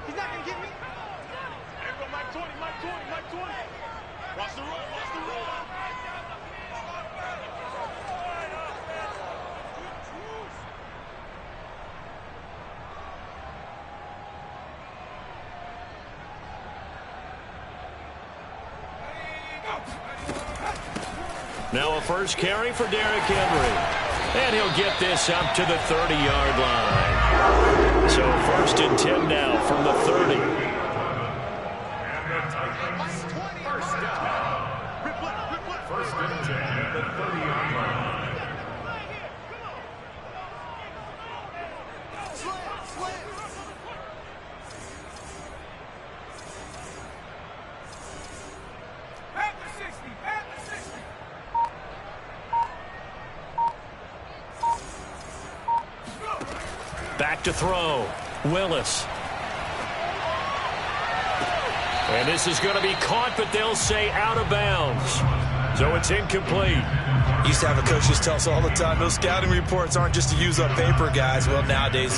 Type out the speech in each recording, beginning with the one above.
He's not going to get me. Hey, bro, Mike 20, Mike 20, Mike 20. Watch the run, watch the run. Now a first carry for Derrick Henry. And he'll get this up to the 30-yard line. So 1st and 10 now from the 30. First and 10 at the 30-yard line. Back to throw. Willis. And this is going to be caught, but they'll say out of bounds. So it's incomplete. Used to have a coach just tell us all the time, those scouting reports aren't just to use up paper, guys. Well, nowadays,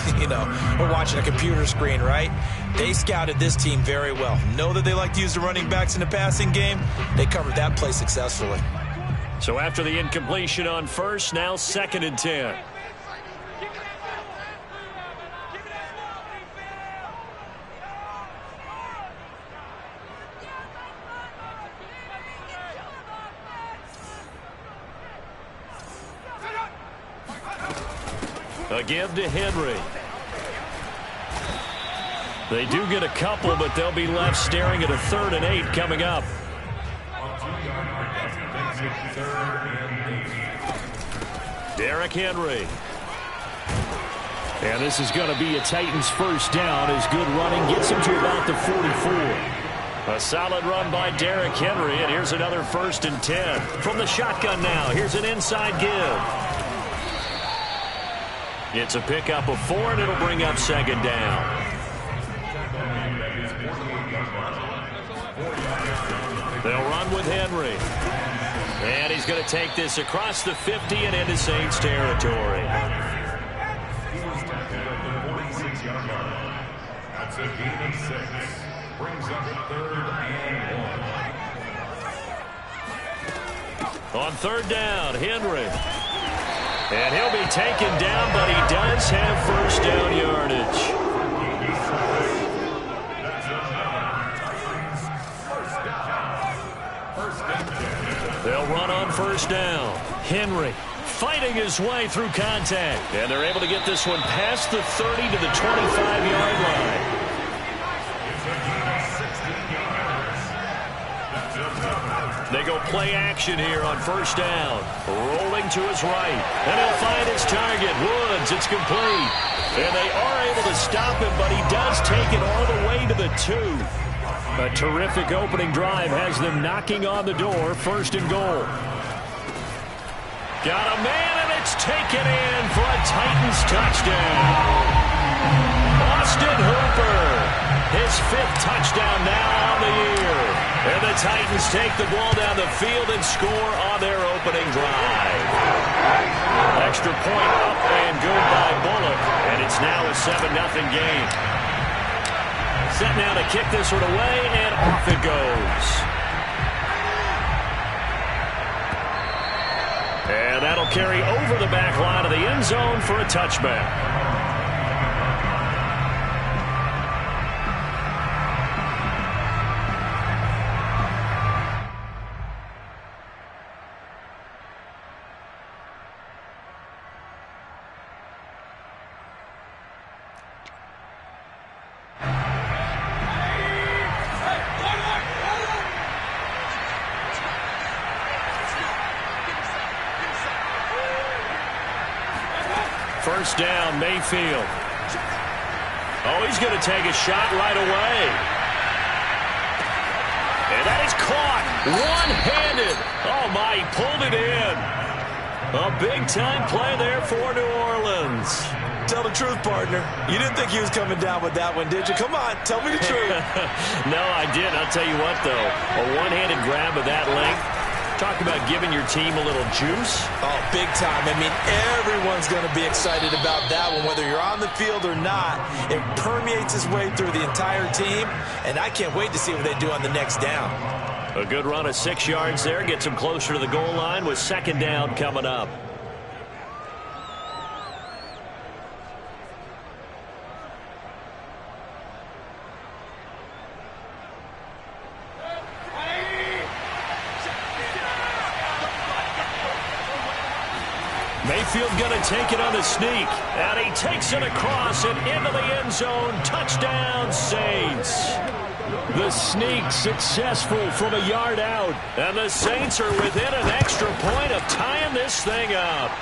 we're watching a computer screen, right? They scouted this team very well. Know that they like to use the running backs in the passing game. They covered that play successfully. So after the incompletion on first, now 2nd and 10. A give to Henry. They do get a couple, but they'll be left staring at a 3rd and 8 coming up. Derrick Henry. And this is going to be a Titans first down as good running gets him to about the 44. A solid run by Derrick Henry, and here's another 1st and 10. From the shotgun now, here's an inside give. It's a pickup of 4, and it'll bring up 2nd down. They'll run with Henry. And he's going to take this across the 50 and into Saints territory. That's a gain of 6. Brings up 3rd and 1. On 3rd down, Henry. And he'll be taken down, but he does have first down yardage. They'll run on 1st down. Henry fighting his way through contact. And they're able to get this one past the 30 to the 25-yard line. They go play action here on 1st down. Rolling to his right. And he'll find his target. Woods, it's complete. And they are able to stop him, but he does take it all the way to the 2. A terrific opening drive has them knocking on the door. 1st and goal. Got a man, and it's taken in for a Titans touchdown. Austin Hooper. His 5th touchdown now on the year. And the Titans take the ball down the field and score on their opening drive. Extra point up and good by Bullock. And it's now a 7-0 game. Set now to kick this one away, and off it goes. And that'll carry over the back line of the end zone for a touchback. First down, Mayfield. Oh, he's going to take a shot right away. And that is caught one-handed. Oh, my, he pulled it in. A big-time play there for New Orleans. Tell the truth, partner. You didn't think he was coming down with that one, did you? Come on, tell me the truth. No, I didn't. I'll tell you what, though. A one-handed grab of that length, Talk about giving your team a little juice. Oh, big time. I mean, everyone's going to be excited about that one, whether you're on the field or not. It permeates its way through the entire team, and I can't wait to see what they do on the next down. A good run of 6 yards there gets them closer to the goal line with second down coming up. Mayfield going to take it on the sneak. And he takes it across and into the end zone. Touchdown, Saints. The sneak successful from a yard out. And the Saints are within an extra point of tying this thing up.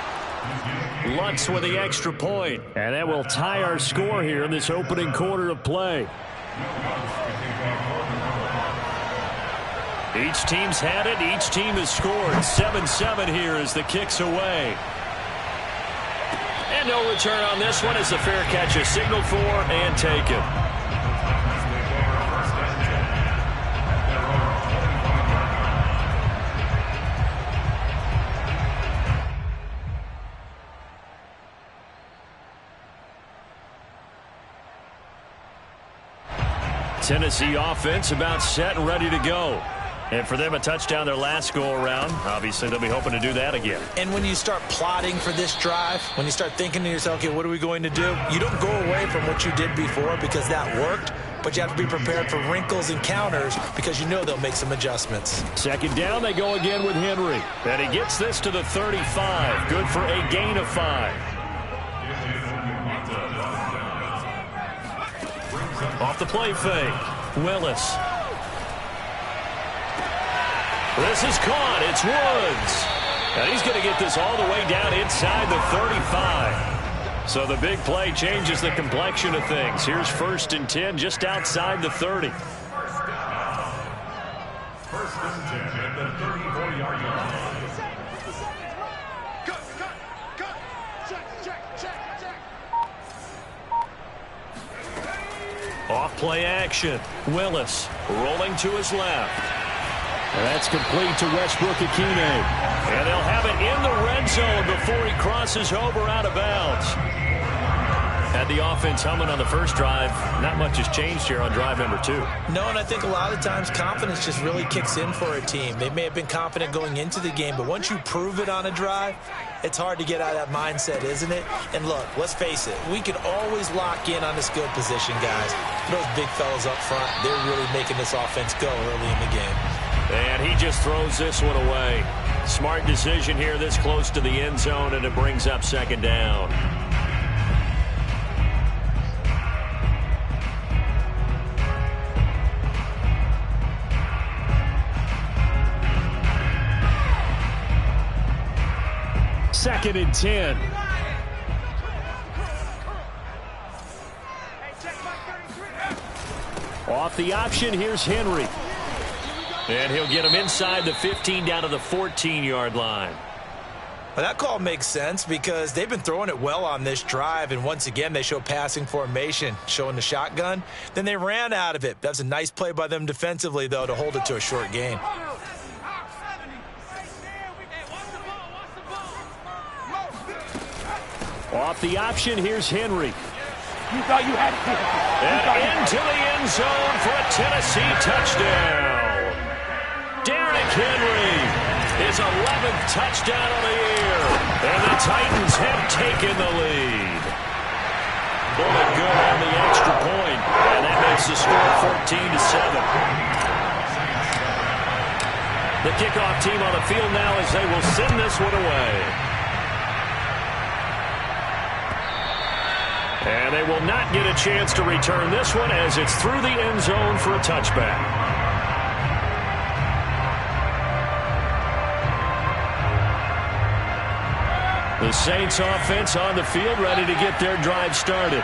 Lutz with the extra point. And that will tie our score here in this opening quarter of play. Each team's had it. Each team has scored. 7-7 here as the kick's away. And no return on this one as the fair catch is signaled for and taken. Tennessee offense about set and ready to go. And for them, a touchdown their last go-around. Obviously, they'll be hoping to do that again. And when you start plotting for this drive, when you start thinking to yourself, okay, what are we going to do? You don't go away from what you did before because that worked, but you have to be prepared for wrinkles and counters because you know they'll make some adjustments. Second down, they go again with Henry. And he gets this to the 35. Good for a gain of 5. Off the play fake. Willis. This is caught. It's Woods. And he's going to get this all the way down inside the 35. So the big play changes the complexion of things. Here's 1st and 10 just outside the 30. 1st and 10 at the 34-yard line. Off play action. Willis rolling to his left. And that's complete to Westbrook-Akine. And they'll have it in the red zone before he crosses over out of bounds. Had the offense humming on the first drive. Not much has changed here on drive number 2. No, and I think a lot of times confidence just really kicks in for a team. They may have been confident going into the game, but once you prove it on a drive, it's hard to get out of that mindset, isn't it? And look, let's face it, we can always lock in on the skill position, guys. Those big fellas up front, they're really making this offense go early in the game. And he just throws this one away. Smart decision here this close to the end zone, and it brings up second down. Second and 10. Off the option, here's Henry. And he'll get him inside the 15 down to the 14-yard line. Well, that call makes sense because they've been throwing it well on this drive, and once again they show passing formation, showing the shotgun. Then they ran out of it. That's a nice play by them defensively, though, to hold it to a short gain. Off the option, here's Henry. You thought you had it. And into the end zone for a Tennessee touchdown. Derrick Henry, his 11th touchdown of the year. And the Titans have taken the lead. Bullet good on the extra point, and that makes the score 14-7. The kickoff team on the field now as they will send this one away. And they will not get a chance to return this one as it's through the end zone for a touchback. The Saints offense on the field ready to get their drive started.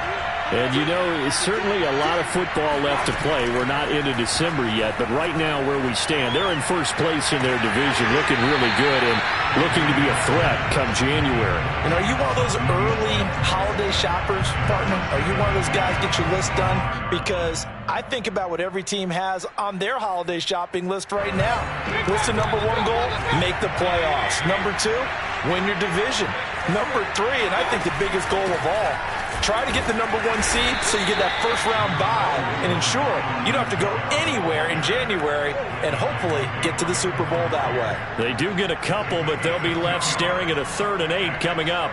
And, you know, it's certainly a lot of football left to play. We're not into December yet, but right now where we stand, they're in first place in their division, looking really good and looking to be a threat come January. And are you one of those early holiday shoppers, partner? Are you one of those guys get your list done? Because I think about what every team has on their holiday shopping list right now. What's the number one goal? Make the playoffs. Number two, win your division. Number three, and I think the biggest goal of all, try to get the number one seed so you get that first round bye and ensure you don't have to go anywhere in January and hopefully get to the Super Bowl that way. They do get a couple, but they'll be left staring at a 3rd and 8 coming up.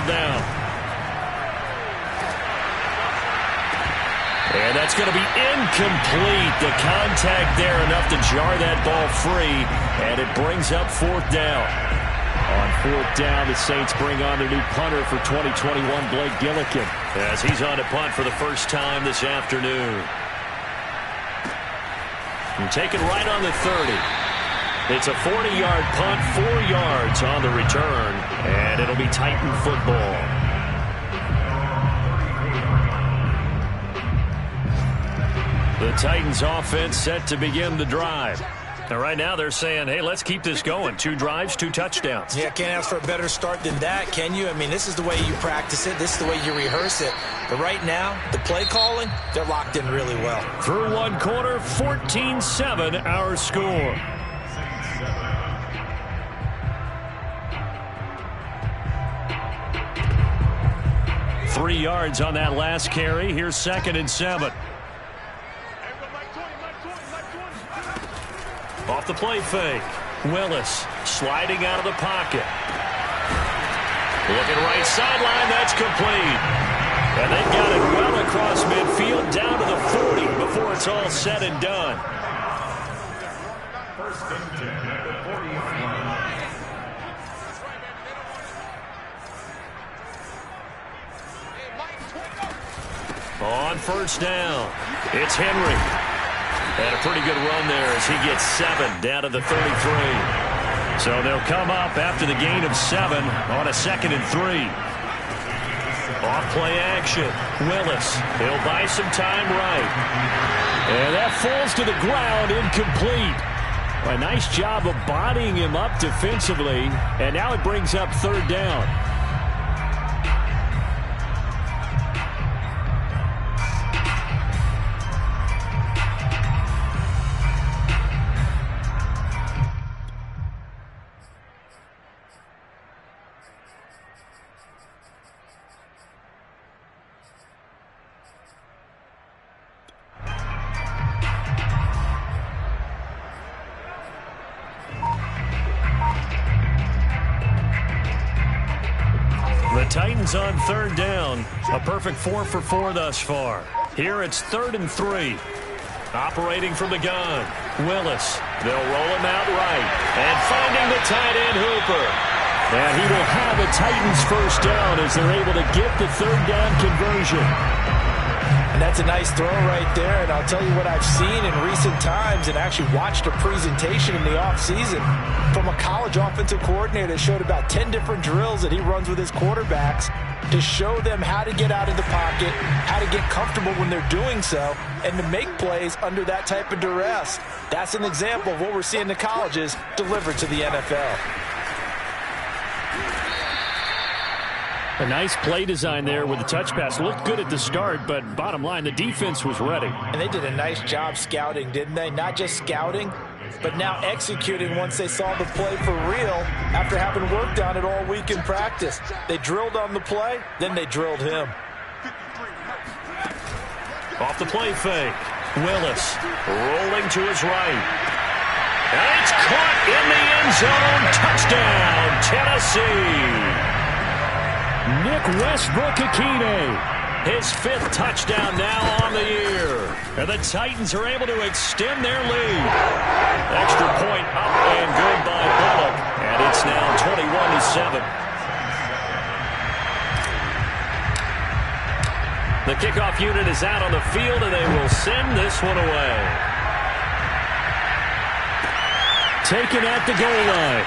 Down. And that's going to be incomplete. The contact there enough to jar that ball free, and it brings up 4th down. On 4th down, the Saints bring on their new punter for 2021, Blake Gillikin, as he's on to punt for the first time this afternoon. And take it right on the 30. It's a 40-yard punt, 4 yards on the return, and it'll be Titan football. The Titans offense set to begin the drive. And right now they're saying, hey, let's keep this going. 2 drives, 2 touchdowns. Yeah, can't ask for a better start than that, can you? I mean, this is the way you practice it. This is the way you rehearse it. But right now, the play calling, they're locked in really well. Through 1 quarter, 14-7 our score. 3 yards on that last carry. Here's 2nd and 7. Off the play fake. Willis sliding out of the pocket. Looking right sideline. That's complete. And they got it well across midfield down to the 40 before it's all said and done. First and 10 at the 40-yard line. On first down, it's Henry. And a pretty good run there as he gets 7 down to the 33. So they'll come up after the gain of 7 on a 2nd and 3. Off play action. Willis. He'll buy some time right. And that falls to the ground, incomplete. A nice job of bodying him up defensively. And now it brings up 3rd down. Titans on 3rd down. A perfect 4 for 4 thus far. Here it's 3rd and 3. Operating from the gun. Willis. They'll roll him out right. And finding the tight end Hooper. And he will have a Titans first down as they're able to get the 3rd down conversion. And that's a nice throw right there. And I'll tell you what I've seen in recent times and actually watched a presentation in the offseason from a college offensive coordinator that showed about 10 different drills that he runs with his quarterbacks to show them how to get out of the pocket, how to get comfortable when they're doing so, and to make plays under that type of duress. That's an example of what we're seeing in the colleges delivered to the NFL. A nice play design there with the touch pass. Looked good at the start, but bottom line, the defense was ready. And they did a nice job scouting, didn't they? Not just scouting, but now executing once they saw the play for real after having worked on it all week in practice. They drilled on the play, then they drilled him. Off the play fake. Willis rolling to his right. And it's caught in the end zone. Touchdown, Tennessee. Nick Westbrook-Akine. His 5th touchdown now on the year. And the Titans are able to extend their lead. Extra point up and good by Bullock. And it's now 21-7. The kickoff unit is out on the field, and they will send this one away. Taken at the goal line.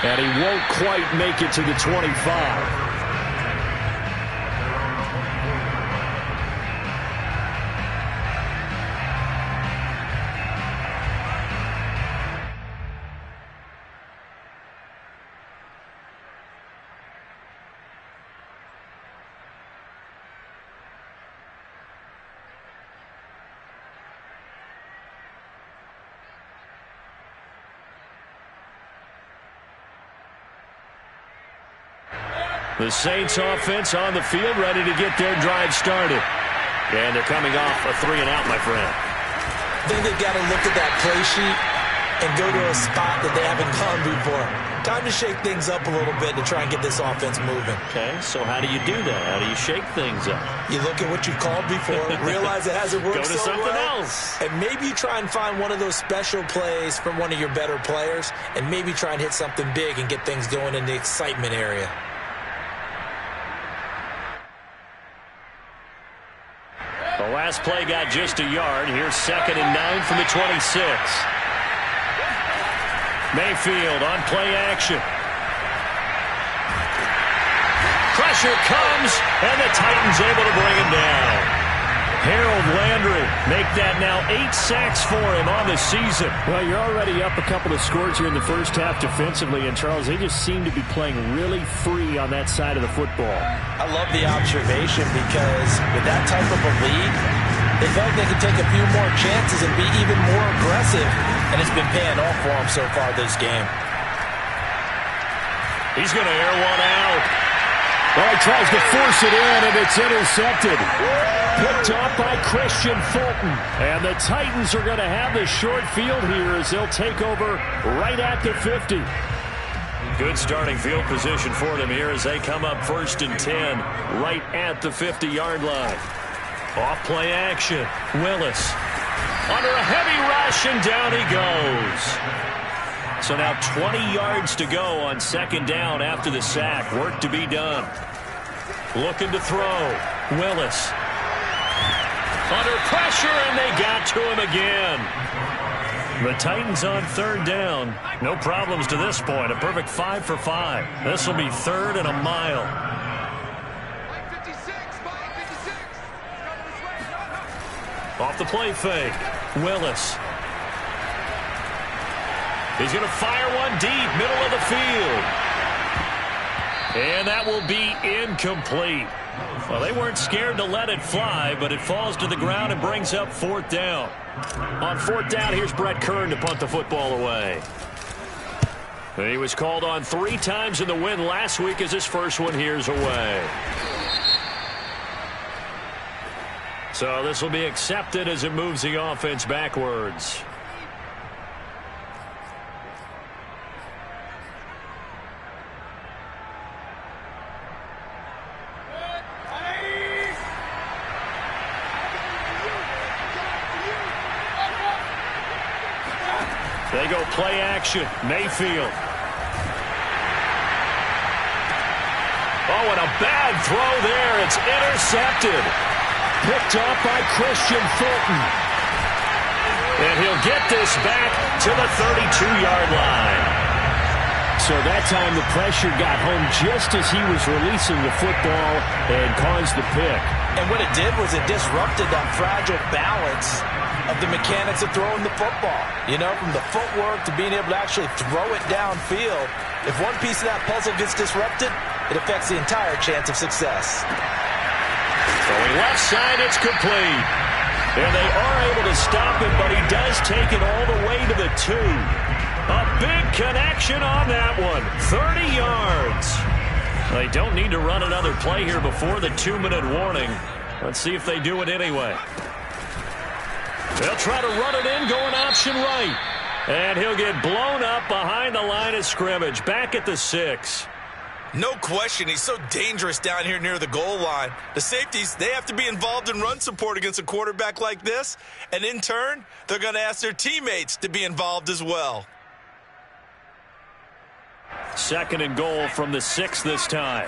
And he won't quite make it to the 25. The Saints offense on the field, ready to get their drive started. And they're coming off a 3-and-out, my friend. I think they've got to look at that play sheet and go to a spot that they haven't gone before. Time to shake things up a little bit to try and get this offense moving. Okay, so how do you do that? How do you shake things up? You look at what you've called before, realize it hasn't worked so well. Go to something else. And maybe you try and find one of those special plays from one of your better players, and maybe try and hit something big and get things going in the excitement area. The last play got just a yard. Here's 2nd and 9 from the 26. Mayfield on play action. Pressure comes, and the Titans able to bring him down. Harold Landry make that now 8 sacks for him on the season. Well, you're already up a couple of scores here in the first half defensively, and Charles, they just seem to be playing really free on that side of the football. I love the observation because with that type of a lead, they felt they could take a few more chances and be even more aggressive, and it's been paying off for them so far this game. He's going to air one out. Well, he tries to force it in, and it's intercepted. Picked up by Christian Fulton. And the Titans are going to have the short field here as they'll take over right at the 50. Good starting field position for them here as they come up 1st and 10 right at the 50-yard line. Off play action. Willis under a heavy rush, and down he goes. So now 20 yards to go on 2nd down after the sack. Work to be done. Looking to throw. Willis under pressure, and they got to him again. The Titans on 3rd down. No problems to this point. A perfect 5 for 5. This will be 3rd and a mile. Off the play fake. Willis. He's going to fire one deep, middle of the field. And that will be incomplete. Well, they weren't scared to let it fly, but it falls to the ground and brings up 4th down. On 4th down, here's Brett Kern to punt the football away. He was called on 3 times in the win last week as his first one here's away. So this will be accepted as it moves the offense backwards. They go play action. Mayfield. Oh, and a bad throw there. It's intercepted. Picked up by Christian Fulton. And he'll get this back to the 32-yard line. So that time the pressure got home just as he was releasing the football and caused the pick. And what it did was it disrupted that fragile balance of the mechanics of throwing the football. You know, from the footwork to being able to actually throw it downfield. If one piece of that puzzle gets disrupted, it affects the entire chance of success. Going left side, it's complete. And they are able to stop it, but he does take it all the way to the 2. A big connection on that one. 30 yards. They don't need to run another play here before the 2-minute warning. Let's see if they do it anyway. They'll try to run it in, going option right. And he'll get blown up behind the line of scrimmage, back at the 6. No question, he's so dangerous down here near the goal line. The safeties, they have to be involved in run support against a quarterback like this. And in turn, they're going to ask their teammates to be involved as well. 2nd and goal from the 6 this time.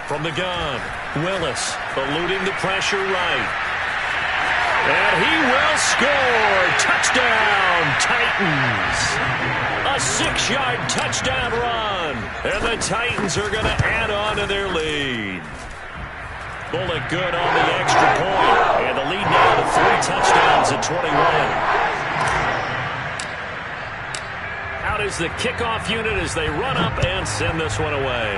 From the gun, Willis eluding the pressure right. And he will score. Touchdown, Titans. A 6-yard touchdown run. And the Titans are going to add on to their lead. Bullock good on the extra point. And the lead now to 3 touchdowns at 21. Out is the kickoff unit as they run up and send this one away.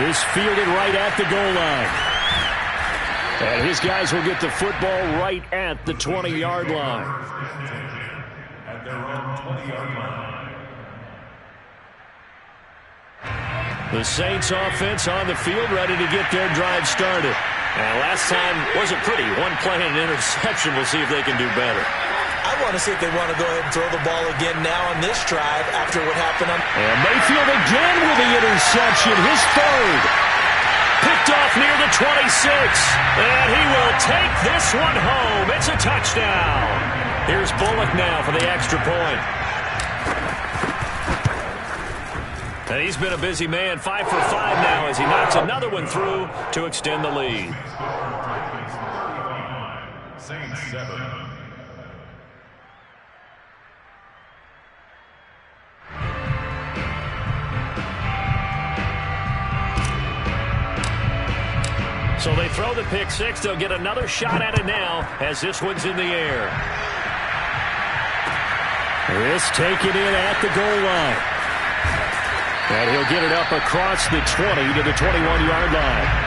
This fielded right at the goal line. And his guys will get the football right at the 20-yard line. At their own 20-yard line. The Saints offense on the field, ready to get their drive started. And last time wasn't pretty. 1 play and an interception. We'll see if they can do better. I want to see if they want to go ahead and throw the ball again now on this drive after what happened on... And Mayfield again with the interception, his 3rd. Picked off near the 26. And he will take this one home. It's a touchdown. Here's Bullock now for the extra point. And he's been a busy man. 5 for 5 now as he knocks another one through to extend the lead. Saints 7. So they throw the pick 6. They'll get another shot at it now as this one's in the air. This taken in at the goal line. And he'll get it up across the 20 to the 21-yard line.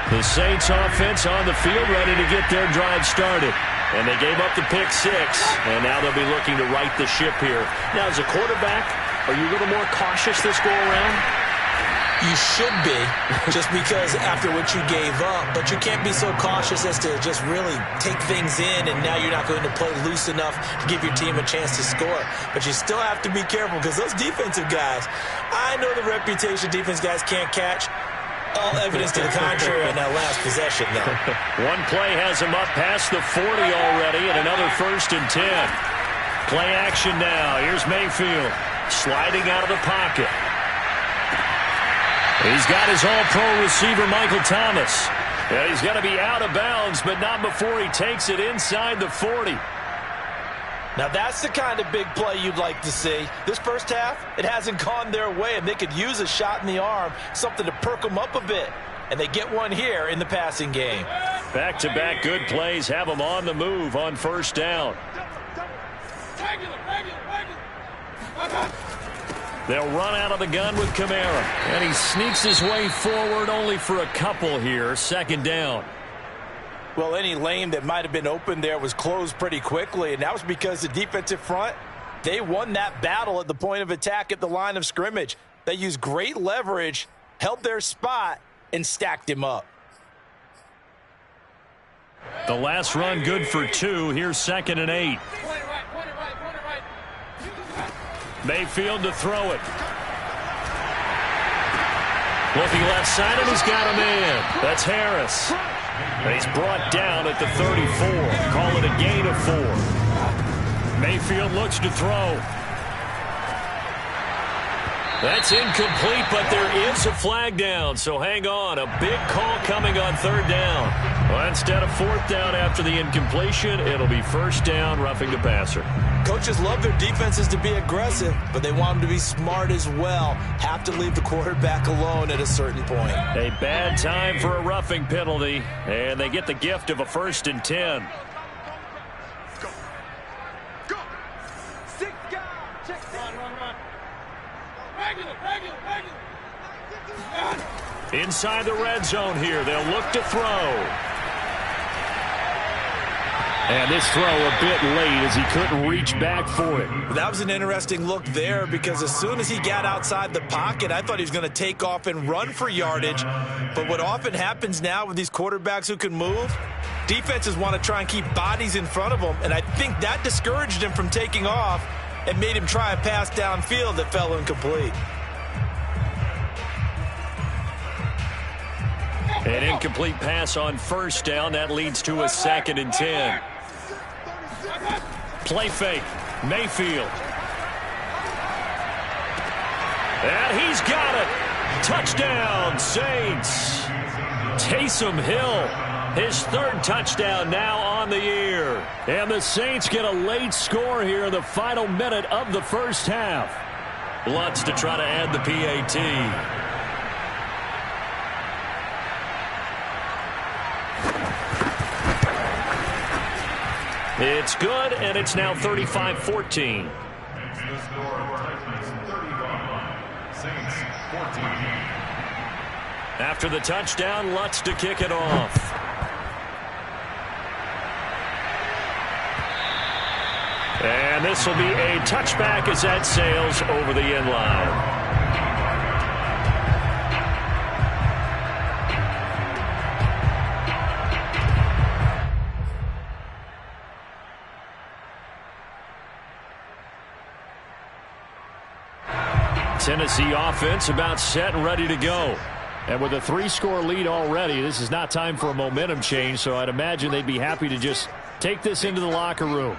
The Saints offense on the field ready to get their drive started. And they gave up the pick 6. And now they'll be looking to right the ship here. Now, as a quarterback, are you a little more cautious this go around? You should be, just because after what you gave up. But you can't be so cautious as to just really take things in, and now you're not going to play loose enough to give your team a chance to score. But you still have to be careful because those defensive guys, I know the reputation defense guys can't catch. All evidence to the contrary on that last possession, though. One play has him up past the 40 already, and another 1st and 10. Play action now. Here's Mayfield sliding out of the pocket. He's got his all-pro receiver, Michael Thomas. And he's going to be out of bounds, but not before he takes it inside the 40. Now, that's the kind of big play you'd like to see. This first half, it hasn't gone their way, and they could use a shot in the arm, something to perk them up a bit. And they get one here in the passing game. Back-to-back good plays have them on the move on 1st down. They'll run out of the gun with Kamara. And he sneaks his way forward only for a couple here. 2nd down. Well, any lane that might have been open there was closed pretty quickly, and that was because the defensive front, they won that battle at the point of attack at the line of scrimmage. They used great leverage, held their spot, and stacked him up. The last run good for 2. Here's 2nd and 8. Mayfield to throw it. Looking left side, and he's got him in. That's Harris. And he's brought down at the 34. Call it a gain of 4. Mayfield looks to throw. That's incomplete, but there is a flag down, so hang on. A big call coming on 3rd down. Well, instead of 4th down after the incompletion, it'll be 1st down, roughing the passer. Coaches love their defenses to be aggressive, but they want them to be smart as well. Have to leave the quarterback alone at a certain point. A bad time for a roughing penalty, and they get the gift of a 1st and 10. Go. Go. 6 guys. Check. Run. Regular. Inside the red zone here. They'll look to throw. And this throw a bit late as he couldn't reach back for it. That was an interesting look there because as soon as he got outside the pocket, I thought he was going to take off and run for yardage. But what often happens now with these quarterbacks who can move, defenses want to try and keep bodies in front of them, and I think that discouraged him from taking off and made him try a pass downfield that fell incomplete. An incomplete pass on first down. That leads to a 2nd and 10. Play fake. Mayfield. And he's got it. Touchdown, Saints. Taysom Hill, his 3rd touchdown now on the year. And the Saints get a late score here in the final minute of the first half. Lutz to try to add the PAT. It's good, and it's now 35-14. The score, Titans 35, Saints 14. After the touchdown, Lutz to kick it off. And this will be a touchback as that sails over the end line. Tennessee offense about set and ready to go. And with a 3-score lead already, this is not time for a momentum change, so I'd imagine they'd be happy to just take this into the locker room.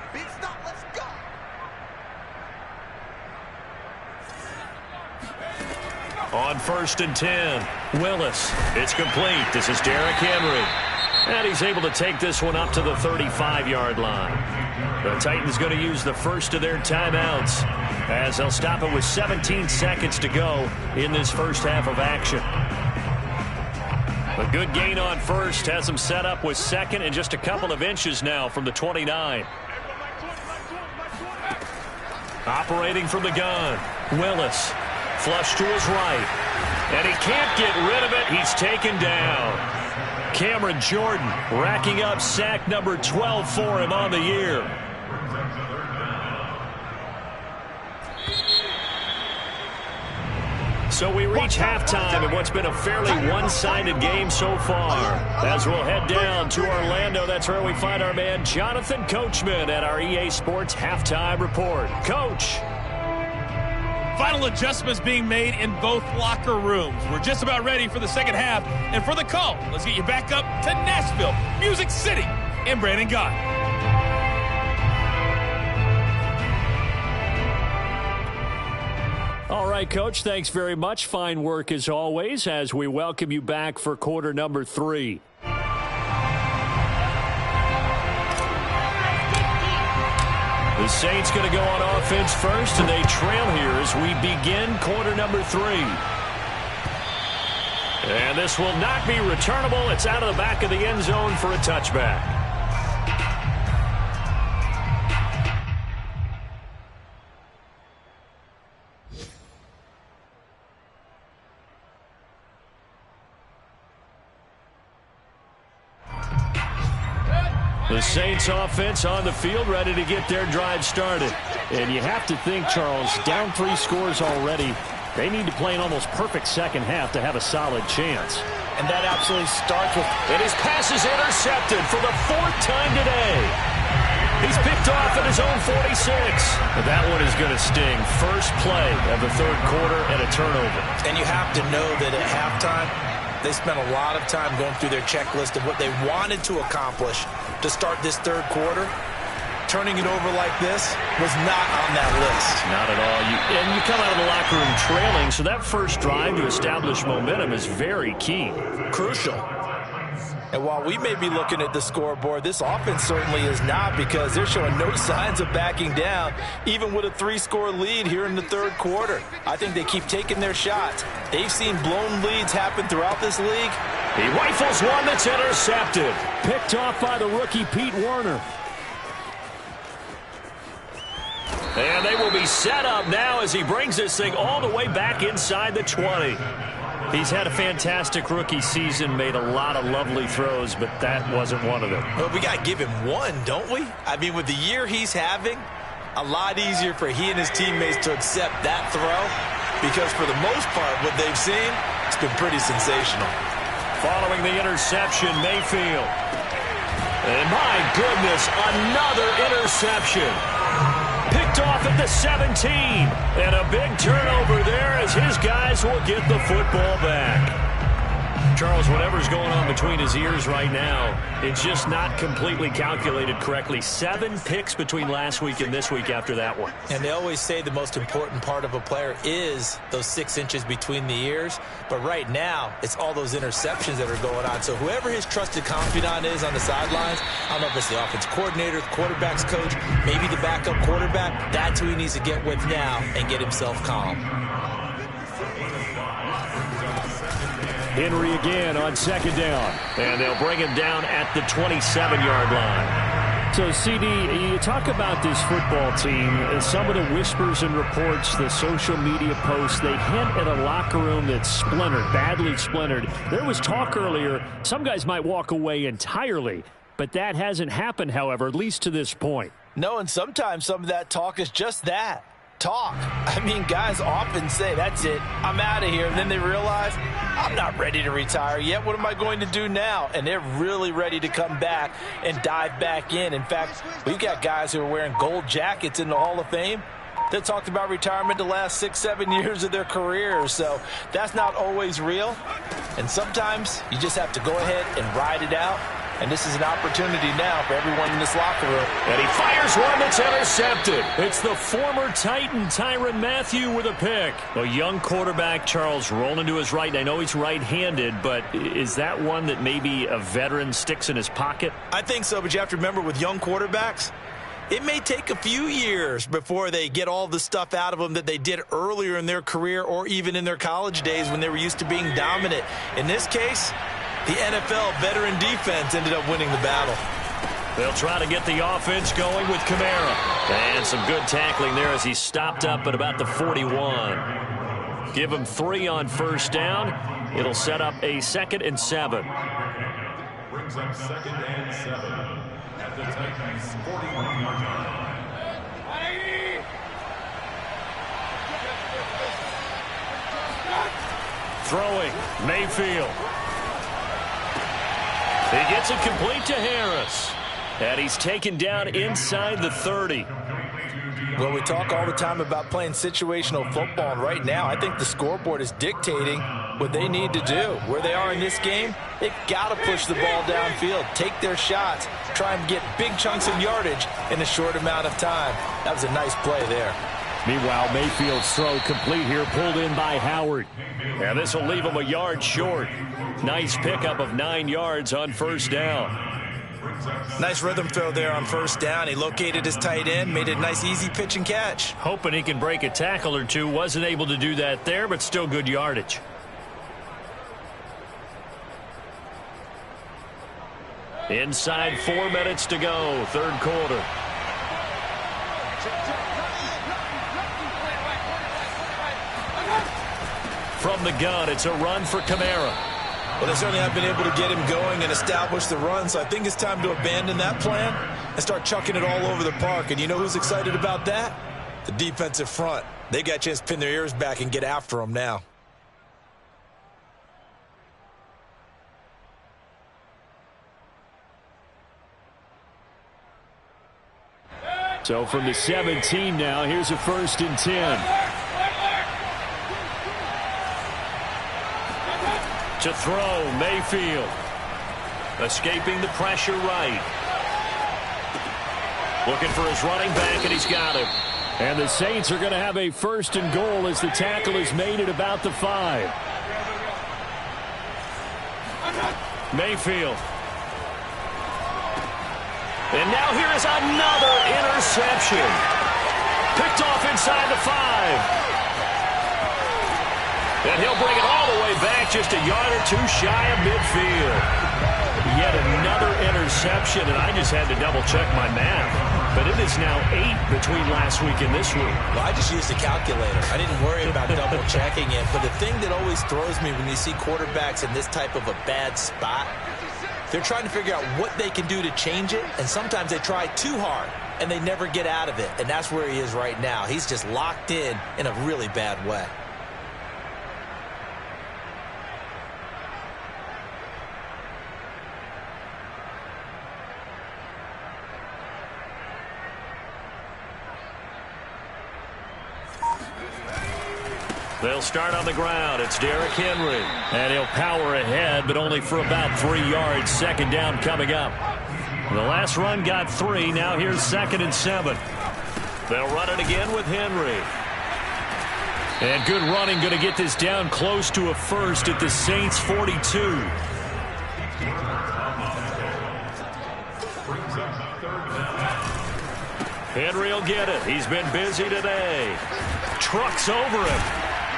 On 1st and 10, Willis. It's complete. This is Derrick Henry. And he's able to take this one up to the 35-yard line. The Titans going to use the first of their timeouts as they'll stop it with 17 seconds to go in this first half of action. A good gain on first has them set up with 2nd and just a couple of inches now from the 29. Operating from the gun, Willis. Flush to his right. And he can't get rid of it. He's taken down. Cameron Jordan racking up sack number 12 for him on the year. So we reach halftime in what's been a fairly one-sided game so far. As we'll head down to Orlando, that's where we find our man Jonathan Coachman at our EA Sports Halftime Report. Coach. Final adjustments being made in both locker rooms. We're just about ready for the second half. And for the call, let's get you back up to Nashville, Music City, and Brandon Gott. All right, Coach, thanks very much. Fine work as always as we welcome you back for quarter number 3. The Saints going to go on offense first, and they trail here as we begin quarter number 3. And this will not be returnable. It's out of the back of the end zone for a touchback. The Saints offense on the field ready to get their drive started. And you have to think, Charles, down 3 scores already. They need to play an almost perfect second half to have a solid chance. And that absolutely starts with... And his pass is intercepted for the 4th time today. He's picked off at his own 46. That one is going to sting. First play of the 3rd quarter and a turnover. And you have to know that at halftime, they spent a lot of time going through their checklist of what they wanted to accomplish to start this 3rd quarter. Turning it over like this was not on that list. Not at all. And you come out of the locker room trailing, so that first drive to establish momentum is very key. Crucial. And while we may be looking at the scoreboard, this offense certainly is not, because they're showing no signs of backing down, even with a 3-score lead here in the 3rd quarter. I think they keep taking their shots. They've seen blown leads happen throughout this league. He rifles one that's intercepted. Picked off by the rookie Pete Werner. And they will be set up now as he brings this thing all the way back inside the 20. He's had a fantastic rookie season, made a lot of lovely throws, but that wasn't one of them. Well, we got to give him one, don't we? I mean, with the year he's having, a lot easier for he and his teammates to accept that throw because for the most part, what they've seen, it's been pretty sensational. Following the interception, Mayfield. And my goodness, another interception. Picked off at the 17. And a big turnover there as his guys will get the football back. Charles, whatever's going on between his ears right now, it's just not completely calculated correctly. 7 picks between last week and this week after that one. And they always say the most important part of a player is those 6 inches between the ears. But right now, it's all those interceptions that are going on. So whoever his trusted confidant is on the sidelines, I don't know if it's the offense coordinator, the quarterback's coach, maybe the backup quarterback, that's who he needs to get with now and get himself calm. Henry again on second down. And they'll bring him down at the 27-yard line. So, CD, you talk about this football team, some of the whispers and reports, the social media posts, they hint at a locker room that's splintered, badly splintered. There was talk earlier, some guys might walk away entirely, but that hasn't happened, however, at least to this point. No, and sometimes some of that talk is just that. Talk. I mean, guys often say, that's it, I'm out of here. And then they realize, I'm not ready to retire yet. What am I going to do now? And they're really ready to come back and dive back in. In fact, we've got guys who are wearing gold jackets in the Hall of Fame that talked about retirement the last 6-7 years of their careers. So that's not always real. And sometimes you just have to go ahead and ride it out. And this is an opportunity now for everyone in this locker room. And he fires one that's intercepted. It's the former Titan, Tyrann Mathieu, with a pick. A young quarterback, Charles, rolling to his right. And I know he's right-handed, but is that one that maybe a veteran sticks in his pocket? I think so, but you have to remember with young quarterbacks, it may take a few years before they get all the stuff out of them that they did earlier in their career or even in their college days when they were used to being dominant. In this case, the NFL veteran defense ended up winning the battle. They'll try to get the offense going with Kamara. And some good tackling there as he stopped up at about the 41. Give him 3 on first down. It'll set up a 2nd and 7. Brings up 2nd and 7 at the Titans' 41-yard line. Throwing, Mayfield. He gets it complete to Harris. And he's taken down inside the 30. Well, we talk all the time about playing situational football, and right now I think the scoreboard is dictating what they need to do. Where they are in this game, they've got to push the ball downfield, take their shots, try and get big chunks of yardage in a short amount of time. That was a nice play there. Meanwhile, Mayfield's throw complete here, pulled in by Howard. And this will leave him a yard short. Nice pickup of 9 yards on first down. Nice rhythm throw there on first down. He located his tight end, made it a nice easy pitch and catch. Hoping he can break a tackle or two. Wasn't able to do that there, but still good yardage. Inside 4 minutes to go, third quarter. From the gun, it's a run for Kamara. Well, they certainly have been able to get him going and establish the run, so I think it's time to abandon that plan and start chucking it all over the park. And you know who's excited about that? The defensive front. They got a chance to pin their ears back and get after him now. So from the 17 now, here's a 1st and 10. To throw, Mayfield. Escaping the pressure right. Looking for his running back, and he's got him. And the Saints are going to have a 1st and goal as the tackle is made at about the 5. Mayfield. And now here is another interception. Picked off inside the 5. And he'll bring it all the way back, just a yard or 2 shy of midfield. Yet another interception, and I just had to double-check my math. but it is now 8 between last week and this week. Well, I just used a calculator. I didn't worry about double checking it. But the thing that always throws me when you see quarterbacks in this type of a bad spot, they're trying to figure out what they can do to change it, and sometimes they try too hard, and they never get out of it, and that's where he is right now. He's just locked in a really bad way. They'll start on the ground. It's Derrick Henry. And he'll power ahead, but only for about 3 yards. Second down coming up. The last run got 3. Now here's 2nd and 7. They'll run it again with Henry. And good running, going to get this down close to a first at the Saints 42. Henry will get it. He's been busy today. Trucks over him.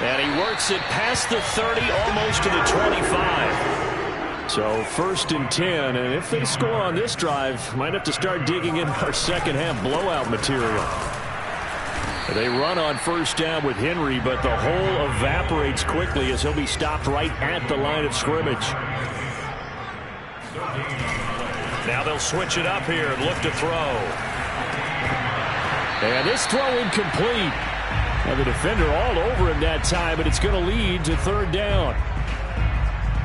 And he works it past the 30, almost to the 25. So 1st and 10, and if they score on this drive, might have to start digging in our second half blowout material. They run on 1st down with Henry, but the hole evaporates quickly as he'll be stopped right at the line of scrimmage. Now they'll switch it up here and look to throw. And this throw incomplete. Now the defender all over him that time, but it's going to lead to 3rd down.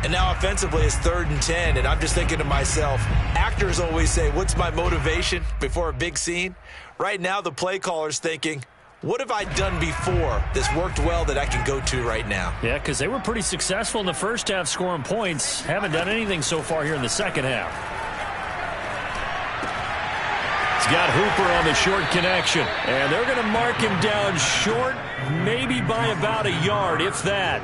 And now offensively it's 3rd and 10, and I'm just thinking to myself, actors always say, what's my motivation before a big scene? Right now the play caller's thinking, what have I done before that's worked well that I can go to right now? Yeah, because they were pretty successful in the first half scoring points. Haven't done anything so far here in the second half. He's got Hooper on the short connection. And they're going to mark him down short, maybe by about a yard, if that.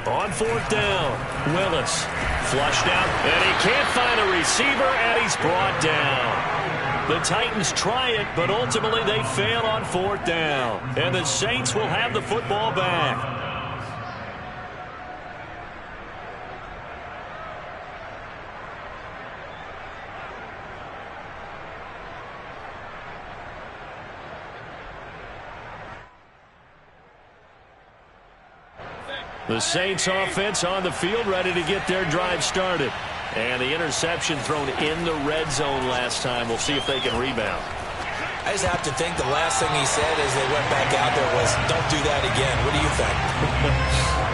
On 4th down, Willis flushed out, and he can't find a receiver, and he's brought down. The Titans try it, but ultimately they fail on 4th down. And the Saints will have the football back. The Saints offense on the field, ready to get their drive started. And the interception thrown in the red zone last time. We'll see if they can rebound. I just have to think the last thing he said as they went back out there was, don't do that again. What do you think?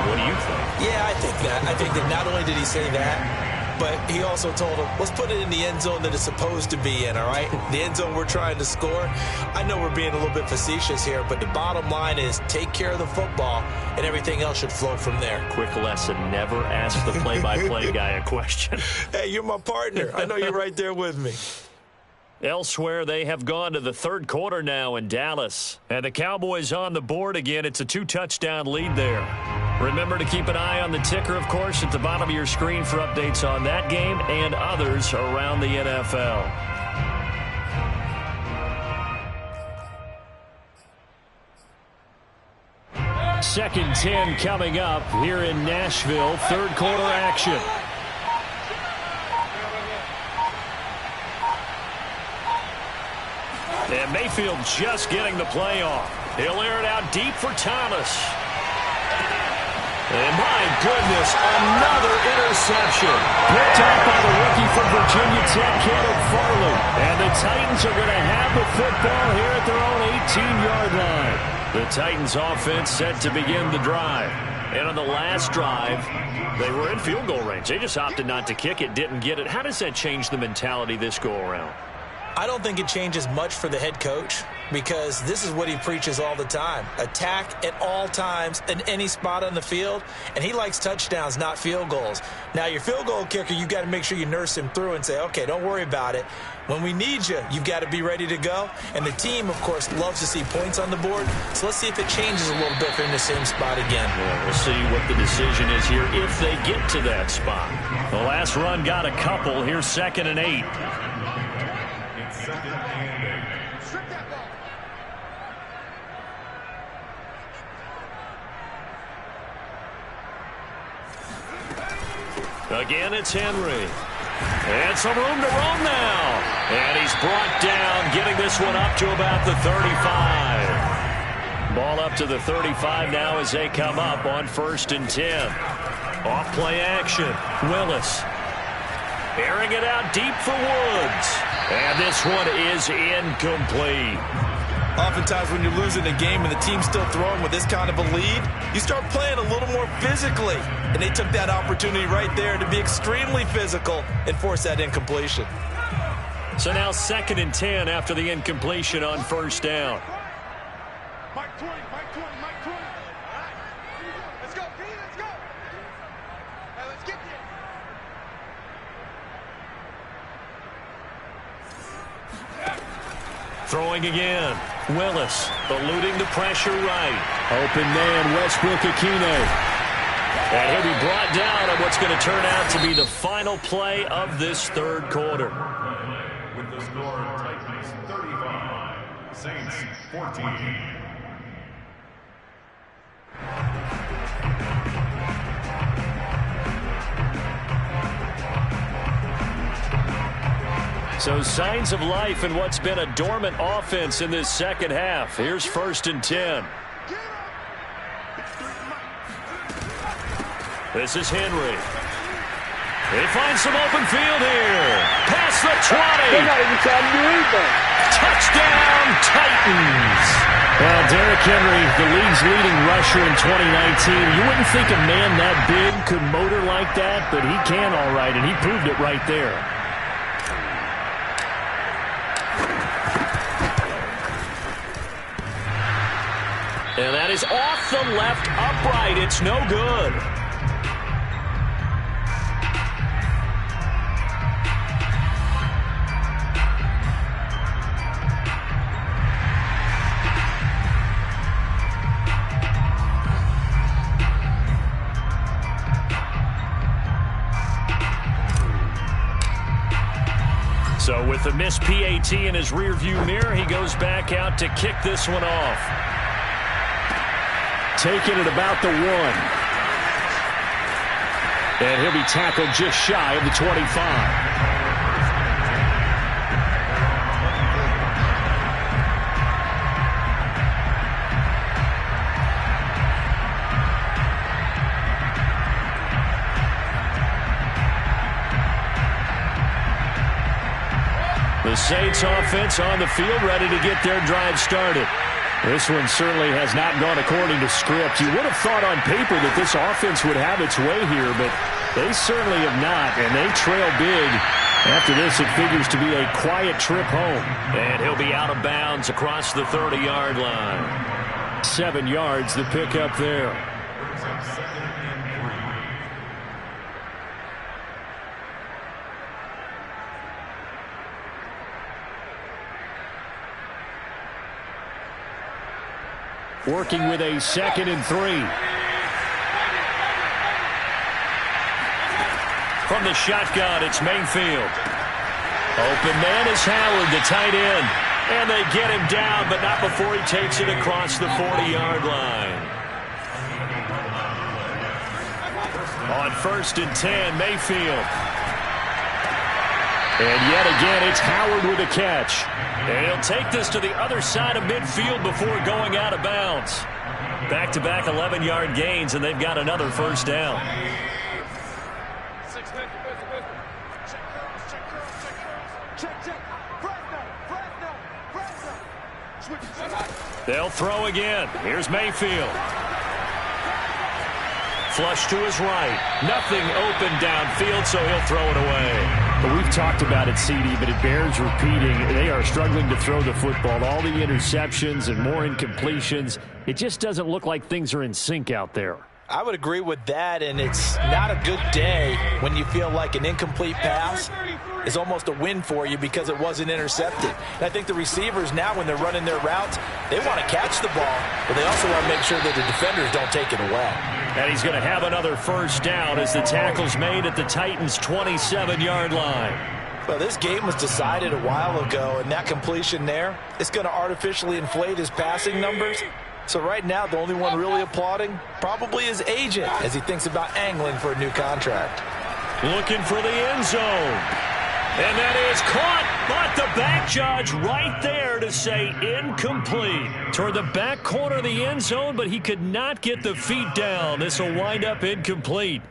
What do you think? Yeah, I think that. I think that not only did he say that, but he also told him, let's put it in the end zone that it's supposed to be in, all right? The end zone we're trying to score. I know we're being a little bit facetious here, but the bottom line is take care of the football, and everything else should flow from there. Quick lesson, never ask the play-by-play guy a question. Hey, you're my partner. I know you're right there with me. Elsewhere, they have gone to the 3rd quarter now in Dallas. And the Cowboys on the board again. It's a 2-touchdown lead there. Remember to keep an eye on the ticker, of course, at the bottom of your screen for updates on that game and others around the NFL. Second 10 coming up here in Nashville. 3rd quarter action. And Mayfield just getting the play off. He'll air it out deep for Thomas. And my goodness, another interception. Picked up by the rookie from Virginia Tech, Caleb Farley. And the Titans are going to have the football here at their own 18-yard line. The Titans offense set to begin the drive. And on the last drive, they were in field goal range. They just opted not to kick it, didn't get it. How does that change the mentality this go-around? I don't think it changes much for the head coach because this is what he preaches all the time. Attack at all times in any spot on the field, and he likes touchdowns, not field goals. Now, your field goal kicker, you've got to make sure you nurse him through and say, okay, don't worry about it. When we need you, you've got to be ready to go. And the team, of course, loves to see points on the board. So let's see if it changes a little bit if they're in the same spot again. Well, we'll see what the decision is here if they get to that spot. The last run got a couple. Here's 2nd and 8. Again, it's Henry. And some room to roam now. And he's brought down, getting this one up to about the 35. Ball up to the 35 now as they come up on 1st and 10. Off play action. Willis airing it out deep for Woods. And this one is incomplete. Oftentimes when you're losing a game and the team's still throwing with this kind of a lead, you start playing a little more physically. And they took that opportunity right there to be extremely physical and force that incompletion. So now 2nd and 10 after the incompletion on 1st down. Mike 20, Mike 20, Mike 20. All right. Let's go, P, let's go. Hey, let's get there. Throwing again. Willis eluding the pressure right. Open man, Westbrook-Akine. And he'll be brought down on what's going to turn out to be the final play of this 3rd quarter. With the score, Titans 35, Saints 14. So signs of life in what's been a dormant offense in this 2nd half. Here's 1st and 10. This is Henry. They find some open field here. Past the 20. They're not even trying to do anything. Touchdown, Titans. Well, Derrick Henry, the league's leading rusher in 2019. You wouldn't think a man that big could motor like that, but he can all right, and he proved it right there. And that is off the left upright. It's no good. So with the missed PAT in his rearview mirror, he goes back out to kick this one off. Taking it about the 1. And he'll be tackled just shy of the 25. The Saints offense on the field, ready to get their drive started. This one certainly has not gone according to script. You would have thought on paper that this offense would have its way here, but they certainly have not, and they trail big. After this, it figures to be a quiet trip home. And he'll be out of bounds across the 30-yard line. 7 yards, the pickup there. Working with a 2nd and 3. From the shotgun, it's Mayfield. Open man is Howard, the tight end. And they get him down, but not before he takes it across the 40-yard line. On 1st and 10, Mayfield. And yet again, it's Howard with a catch. And he'll take this to the other side of midfield before going out of bounds. Back-to-back 11-yard gains, and they've got another 1st down. They'll throw again. Here's Mayfield. Flush to his right. Nothing open downfield, so he'll throw it away. But we've talked about it, CD, but it bears repeating. They are struggling to throw the football. All the interceptions and more incompletions. It just doesn't look like things are in sync out there. I would agree with that, and it's not a good day when you feel like an incomplete pass is almost a win for you because it wasn't intercepted. And I think the receivers now, when they're running their routes, they want to catch the ball, but they also want to make sure that the defenders don't take it away. And he's going to have another 1st down as the tackle's made at the Titans' 27-yard line. Well, this game was decided a while ago, and that completion there is going to artificially inflate his passing numbers. So right now, the only one really applauding probably his agent as he thinks about angling for a new contract. Looking for the end zone. And that is caught, but the back judge right there to say incomplete. Toward the back corner of the end zone, but he could not get the feet down. This will wind up incomplete.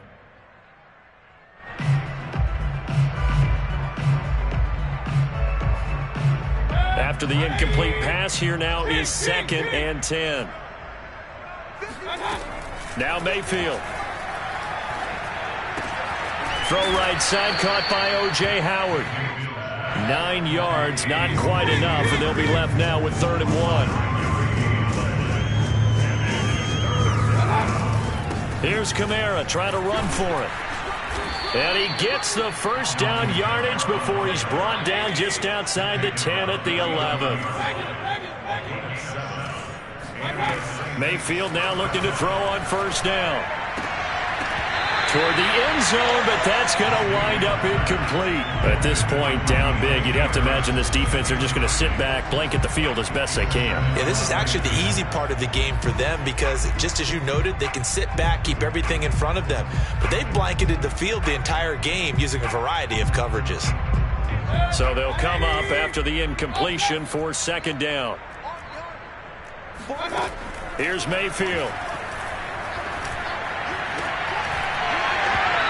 After the incomplete pass, here now is 2nd and 10. Now Mayfield. Throw right side, caught by O.J. Howard. 9 yards, not quite enough, and they'll be left now with 3rd and 1. Here's Kamara trying to run for it. And he gets the first down yardage before he's brought down just outside the 10 at the 11. Mayfield now looking to throw on 1st down. Toward the end zone, but that's going to wind up incomplete. At this point, down big, you'd have to imagine this defense are just going to sit back, blanket the field as best they can. Yeah, this is actually the easy part of the game for them because, just as you noted, they can sit back, keep everything in front of them. But they've blanketed the field the entire game using a variety of coverages. So they'll come up after the incompletion for 2nd down. Here's Mayfield.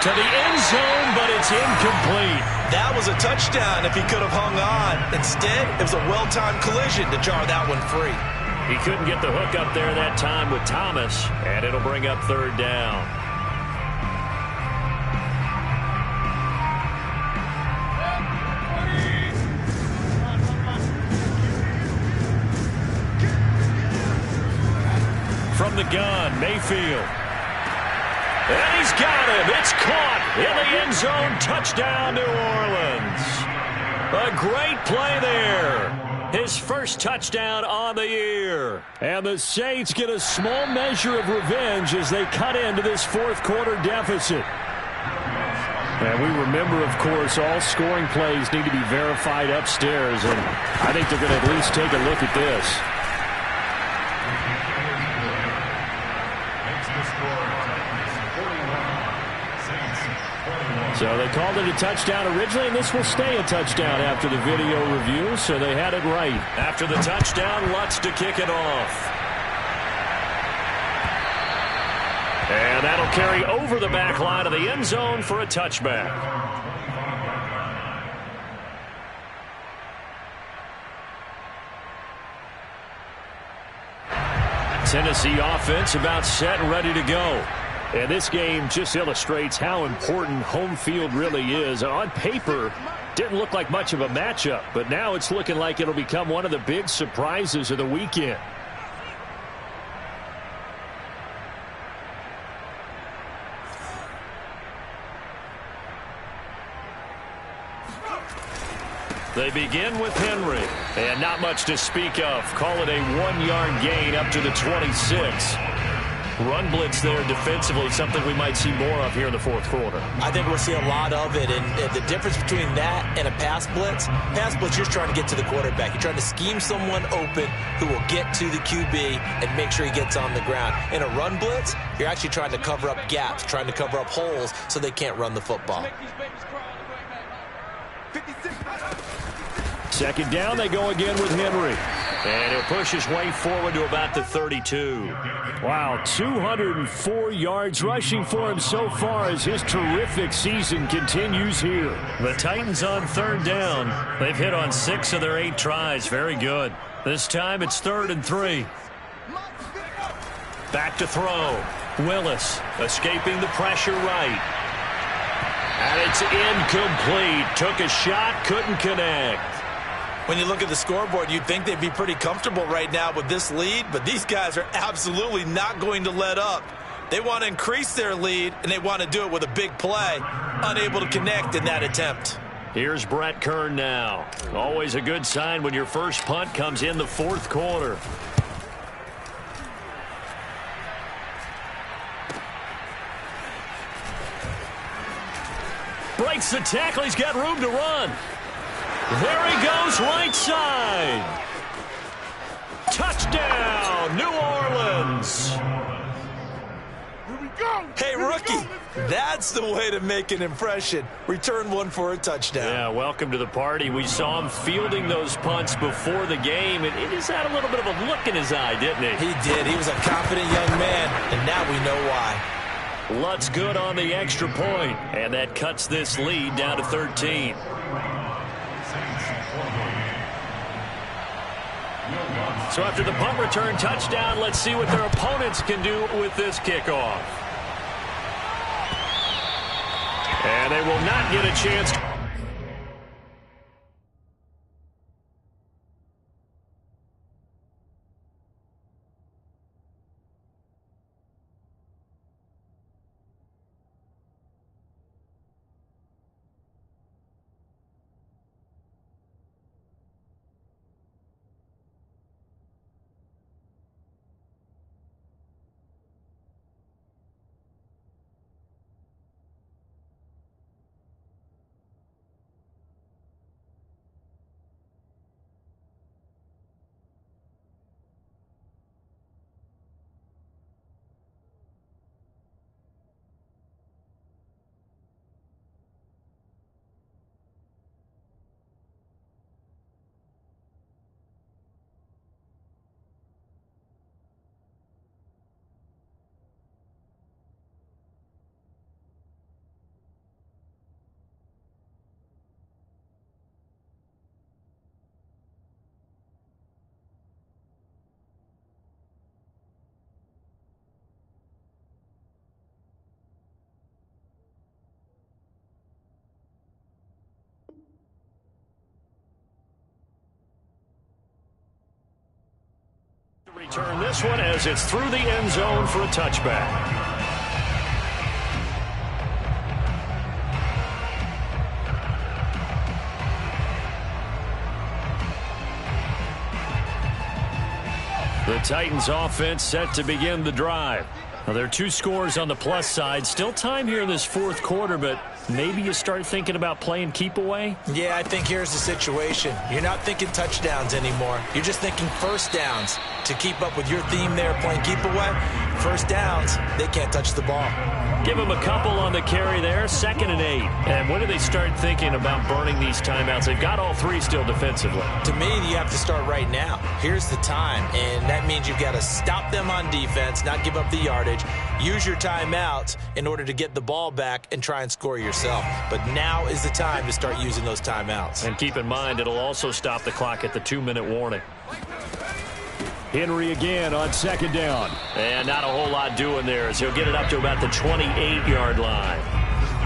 To the end zone, but it's incomplete. That was a touchdown if he could have hung on. Instead, it was a well-timed collision to jar that one free. He couldn't get the hook up there that time with Thomas, and it'll bring up 3rd down. From the gun, Mayfield. And he's got him. It's caught in the end zone. Touchdown, New Orleans. A great play there. His first touchdown on the year. And the Saints get a small measure of revenge as they cut into this 4th quarter deficit. And we remember, of course, all scoring plays need to be verified upstairs. And I think they're going to at least take a look at this. So they called it a touchdown originally, and this will stay a touchdown after the video review, so they had it right. After the touchdown, Lutz to kick it off. And that'll carry over the back line of the end zone for a touchback. Tennessee offense about set and ready to go. And this game just illustrates how important home field really is. On paper, didn't look like much of a matchup, but now it's looking like it'll become one of the big surprises of the weekend. They begin with Henry, and not much to speak of. Call it a 1-yard gain up to the 26. Run blitz there defensively, something we might see more of here in the 4th quarter. I think we'll see a lot of it, and the difference between that and a pass blitz, you're trying to get to the quarterback. You're trying to scheme someone open who will get to the QB and make sure he gets on the ground. In a run blitz, you're actually trying to cover up gaps, trying to cover up holes so they can't run the football. 2nd down, they go again with Henry. And he'll push his way forward to about the 32. Wow, 204 yards rushing for him so far as his terrific season continues here. The Titans on 3rd down. They've hit on 6 of their 8 tries. Very good. This time it's 3rd and 3. Back to throw. Willis escaping the pressure right. And it's incomplete. Took a shot, couldn't connect. When you look at the scoreboard, you'd think they'd be pretty comfortable right now with this lead, but these guys are absolutely not going to let up. They want to increase their lead, and they want to do it with a big play. Unable to connect in that attempt. Here's Brett Kern now. Always a good sign when your first punt comes in the 4th quarter. Breaks the tackle. He's got room to run. There he goes, right side. Touchdown, New Orleans. Here we go. Hey, rookie, That's the way to make an impression. Return one for a touchdown. Yeah, welcome to the party. We saw him fielding those punts before the game, and he just had a little bit of a look in his eye, didn't he? He did. He was a confident young man, and now we know why. Lutz good on the extra point, and that cuts this lead down to 13. So after the punt return touchdown, let's see what their opponents can do with this kickoff. And they will not get a chance. Return this one as it's through the end zone for a touchback. The Titans offense set to begin the drive. Now, there are 2 scores on the plus side. Still time here in this fourth quarter, but maybe you start thinking about playing keep away? Yeah, I think here's the situation. You're not thinking touchdowns anymore. You're just thinking first downs. To keep up with your theme there, playing keep away, first downs, they can't touch the ball. Give them a couple on the carry there, 2nd and 8. And when do they start thinking about burning these timeouts? They've got all 3 still defensively. To me, you have to start right now. Here's the time, and that means you've got to stop them on defense, not give up the yardage, use your timeouts in order to get the ball back and try and score yourself. But now is the time to start using those timeouts. And keep in mind, it'll also stop the clock at the 2-minute warning. Henry again on 2nd down. And not a whole lot doing there as he'll get it up to about the 28-yard line.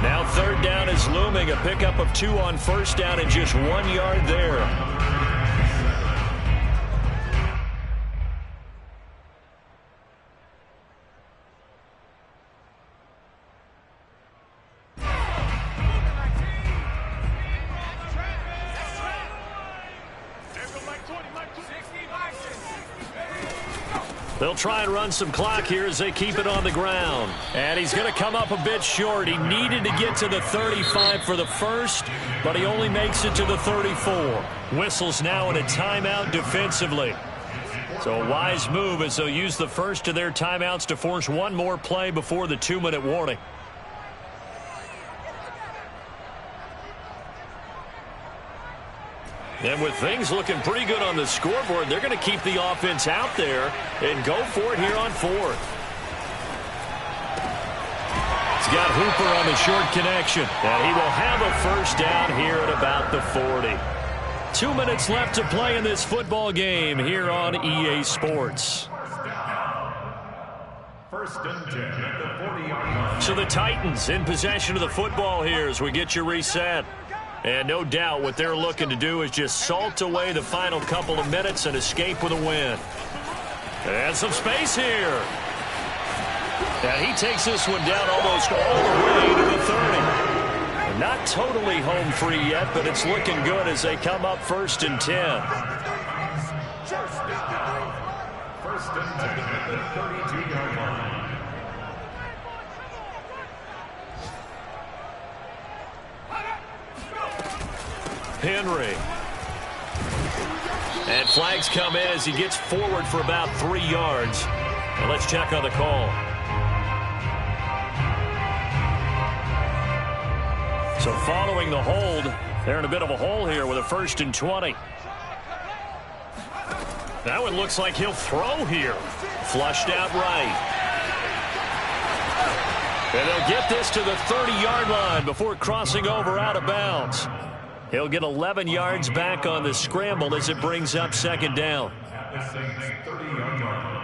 Now 3rd down is looming. A pickup of 2 on 1st down and just 1 yard there. They'll try and run some clock here as they keep it on the ground. And he's going to come up a bit short. He needed to get to the 35 for the first, but he only makes it to the 34. Whistles now in a timeout defensively. So a wise move as they'll use the first of their timeouts to force one more play before the 2-minute warning. And with things looking pretty good on the scoreboard, they're going to keep the offense out there and go for it here on 4th. He's got Hooper on the short connection, and he will have a first down here at about the 40. 2 minutes left to play in this football game here on EA Sports. 1st and 10 at the 40-yard line. So the Titans in possession of the football here as we get you reset. And no doubt what they're looking to do is just salt away the final couple of minutes and escape with a win. And some space here. And he takes this one down almost all the way to the 30. And not totally home free yet, but it's looking good as they come up 1st and 10. 1st and 10 at the 32-yard line. Henry. And flags come in as he gets forward for about 3 yards. Now let's check on the call. So following the hold, they're in a bit of a hole here with a 1st and 20. That one looks like he'll throw here. Flushed out right. And they'll get this to the 30-yard line before crossing over out of bounds. He'll get 11 yards back on the scramble as it brings up 2nd down. The Saints 30-yard line.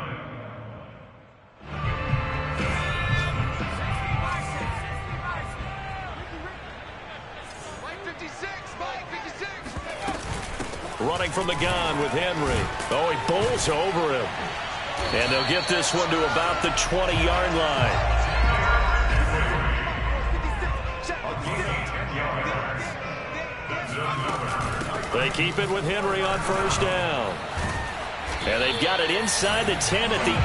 Running from the gun with Henry. Oh, he bowls over him. And they'll get this one to about the 20-yard line. They keep it with Henry on 1st down. And they've got it inside the 10 at the 8.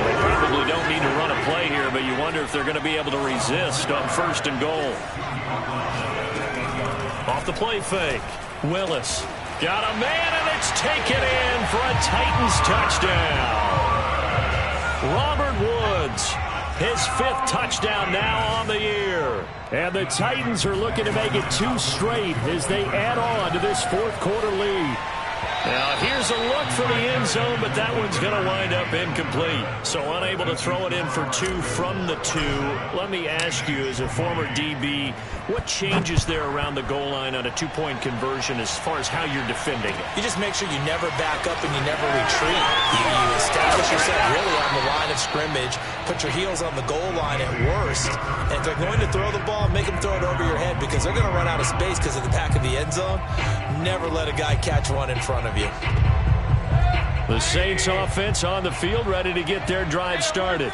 They probably don't need to run a play here, but you wonder if they're going to be able to resist on 1st and goal. Off the play fake. Willis. Got a man, and it's taken in for a Titans touchdown. Robert Woods, his 5th touchdown now on the year. And the Titans are looking to make it 2 straight as they add on to this 4th quarter lead. Now, here's a look for the end zone, but that one's going to wind up incomplete. So unable to throw it in for 2 from the 2. Let me ask you, as a former DB, what changes there around the goal line on a 2-point conversion as far as how you're defending it? You just make sure you never back up and you never retreat. You establish yourself really on the line of scrimmage, put your heels on the goal line at worst, and if they're going to throw the ball, make them throw it over your head because they're going to run out of space because of the back of the end zone. Never let a guy catch one in front of you. The Saints offense on the field, ready to get their drive started.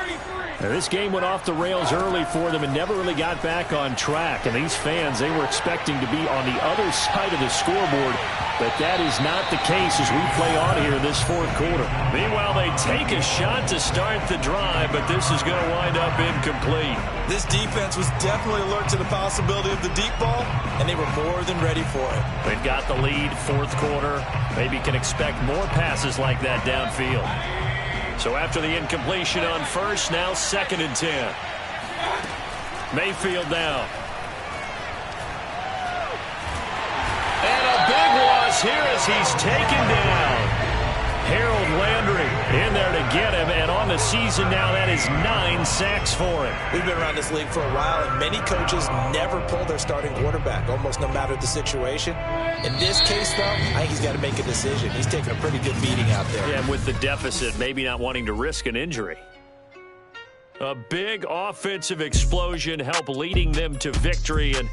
Now, this game went off the rails early for them and never really got back on track. And these fans, they were expecting to be on the other side of the scoreboard, but that is not the case as we play on here this 4th quarter. Meanwhile, they take a shot to start the drive, but this is going to wind up incomplete. This defense was definitely alert to the possibility of the deep ball, and they were more than ready for it. They've got the lead, 4th quarter. Maybe can expect more passes like that downfield. So after the incompletion on 1st, now 2nd and 10. Mayfield down. And a big loss here as he's taken down. Harold Landry in there to get him, and on the season now, that is 9 sacks for him. We've been around this league for a while, and many coaches never pull their starting quarterback, almost no matter the situation. In this case, though, I think he's got to make a decision. He's taking a pretty good beating out there. Yeah, and with the deficit, maybe not wanting to risk an injury. A big offensive explosion helped leading them to victory, and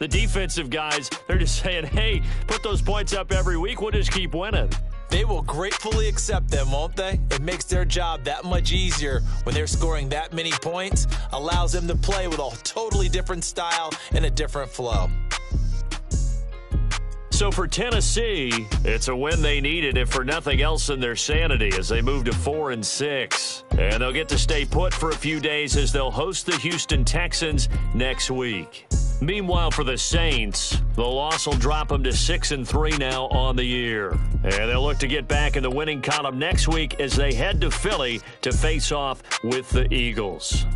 the defensive guys, they're just saying, hey, put those points up every week, we'll just keep winning. They will gratefully accept them, won't they? It makes their job that much easier when they're scoring that many points, allows them to play with a totally different style and a different flow. So for Tennessee, it's a win they needed, if for nothing else than their sanity, as they move to 4-6. And they'll get to stay put for a few days as they'll host the Houston Texans next week. Meanwhile, for the Saints, the loss will drop them to 6-3 now on the year. And they'll look to get back in the winning column next week as they head to Philly to face off with the Eagles.